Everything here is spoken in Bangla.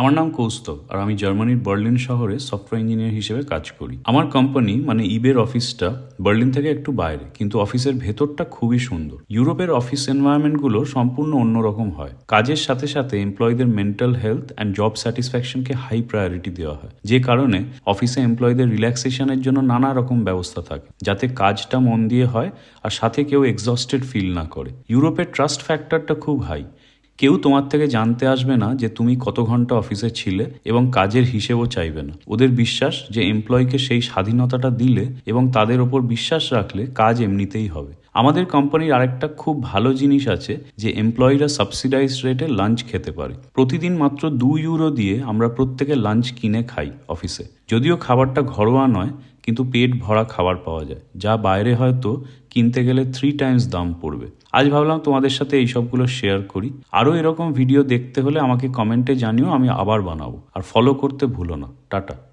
আমার নাম কৌস্তব আর আমি জার্মানির বার্লিন শহরে সফটওয়্যার ইঞ্জিনিয়ার হিসেবে কাজ করি। আমার কোম্পানি মানে ইবের অফিসটা বার্লিন থেকে একটু বাইরে, কিন্তু অফিসের ভেতরটা খুবই সুন্দর। ইউরোপের অফিস এনভায়রনমেন্টগুলো সম্পূর্ণ অন্যরকম হয়। কাজের সাথে সাথে এমপ্লয়ীদের মেন্টাল হেলথ অ্যান্ড জব স্যাটিসফ্যাকশনকে হাই প্রায়োরিটি দেওয়া হয়, যে কারণে অফিসে এমপ্লয়ীদের রিল্যাক্সেশনের জন্য নানা রকম ব্যবস্থা থাকে, যাতে কাজটা মন দিয়ে হয় আর সাথে কেউ এক্সস্টেড ফিল না করে। ইউরোপের ট্রাস্ট ফ্যাক্টরটা খুব হাই। কেউ তোমার থেকে জানতে আসবে না যে তুমি কত ঘন্টা অফিসে ছিলে এবং কাজের হিসেবও চাইবে না। ওদের বিশ্বাস যে এমপ্লয়িকে সেই স্বাধীনতাটা দিলে এবং তাদের ওপর বিশ্বাস রাখলে কাজ এমনিতেই হবে। আমাদের কোম্পানির আরেকটা খুব ভালো জিনিস আছে যে এমপ্লয়িরা সাবসিডাইজ রেটে লাঞ্চ খেতে পারে। প্রতিদিন মাত্র 2 ইউরো দিয়ে আমরা প্রত্যেকে লাঞ্চ কিনে খাই অফিসে। যদিও খাবারটা ঘরোয়া নয়, কিন্তু পেট ভরা খাবার পাওয়া যায়, যা বাইরে হয়তো কিনতে গেলে 3 টাইমস দাম পড়বে। আজ ভাবলাম তোমাদের সাথে এই সবগুলো শেয়ার করি। আরও এরকম ভিডিও দেখতে হলে আমাকে কমেন্টে জানিও, আমি আবার বানাবো। আর ফলো করতে ভুলো না। টাটা।